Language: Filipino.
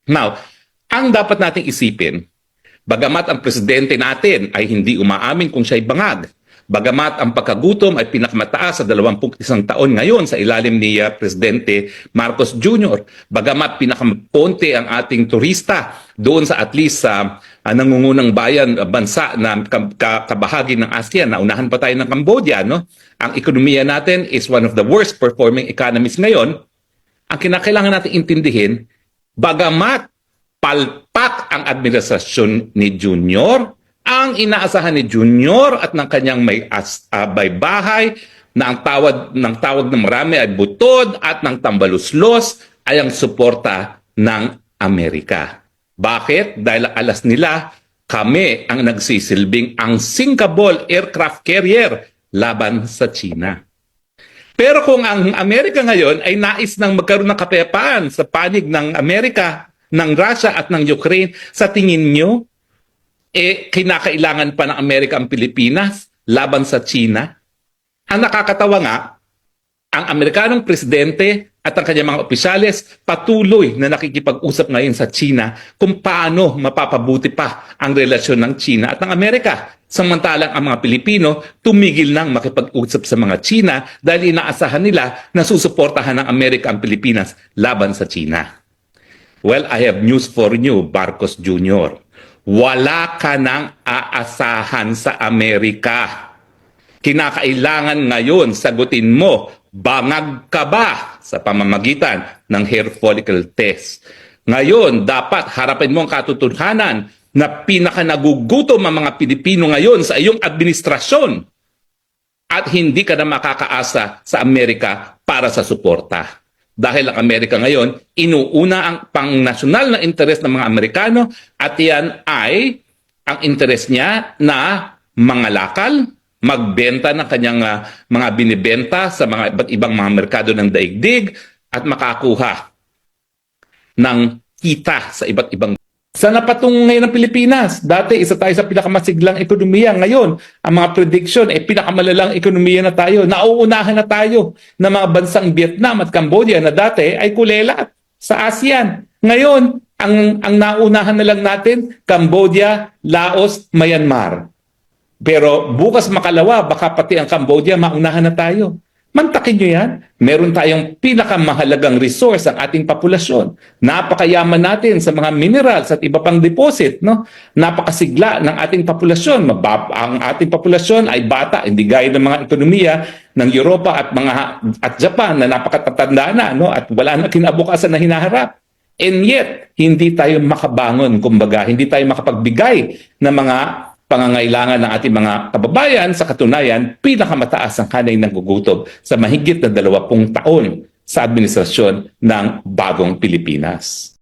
Now, ang dapat nating isipin, bagamat ang presidente natin ay hindi umaamin kung siya'y bangag, bagamat ang pagkagutom ay pinakamataas sa 21 taon ngayon sa ilalim ni Presidente Marcos Jr., bagamat pinakaponte ang ating turista doon sa at least sa nangungunang bansa na kabahagi ng ASEAN, naunahan pa tayo ng Cambodia, no? Ang ekonomiya natin is one of the worst performing economies ngayon. Ang kinakailangan natin intindihin, bagamat palpak ang administrasyon ni Junior, ang inaasahan ni Junior at ng kanyang may bahay na ang tawag ng marami ay butod at ng tambaluslos ay ang suporta ng Amerika. Bakit? Dahil alas nila, kami ang nagsisilbing ang sinkable aircraft carrier laban sa China. Pero kung ang Amerika ngayon ay nais nang magkaroon ng kapayapaan sa panig ng Amerika, ng Russia at ng Ukraine, sa tingin nyo, kinakailangan pa ng Amerika ang Pilipinas laban sa China? Ang nakakatawa nga, ang Amerikanong presidente at ang kanyang mga opisyales patuloy na nakikipag-usap ngayon sa China kung paano mapapabuti pa ang relasyon ng China at ng Amerika. Samantalang ang mga Pilipino tumigil nang makipag-usap sa mga China dahil inaasahan nila na susuportahan ng Amerika ang Pilipinas laban sa China. Well, I have news for you, Marcos Jr. Wala ka nang aasahan sa Amerika. Kinakailangan ngayon sagutin mo, bangag ka ba sa pamamagitan ng hair follicle test? Ngayon, dapat harapin mo ang katotohanan na pinakanagugutom ang mga Pilipino ngayon sa iyong administrasyon at hindi ka na makakaasa sa Amerika para sa suporta. Dahil ang Amerika ngayon, inuuna ang pang-nasyonal na interes ng mga Amerikano at yan ay ang interes niya na mangalakal, magbenta ng kanyang mga binibenta sa mga iba't ibang mga merkado ng daigdig at makakuha ng kita sa iba't ibang. Sa napatung ngayon ng Pilipinas, dati isa tayo sa pinakamasiglang ekonomiya. Ngayon, ang mga prediction, pinakamalalang ekonomiya na tayo. Nauunahan na tayo ng mga bansang Vietnam at Cambodia na dati ay kulelat sa ASEAN. Ngayon, ang nauunahan na lang natin, Cambodia, Laos, Myanmar. Pero bukas makalawa, baka pati ang Cambodia maunahan na tayo. Mantakin nyo yan. Meron tayong pinakamahalagang resource ang ating populasyon. Napakayaman natin sa mga minerals at iba pang deposit. No? Napakasigla ng ating populasyon. Ang ating populasyon ay bata, hindi gaya ng mga ekonomiya ng Europa at Japan na napakatatanda na, no? At wala na kinabukasan na hinaharap. And yet, hindi tayo makabangon, kumbaga, hindi tayo makapagbigay ng mga pangangailangan ng ating mga kababayan. Sa katunayan, pinakamataas ang hanay ng gugutom sa mahigit na 20 taon sa administrasyon ng bagong Pilipinas.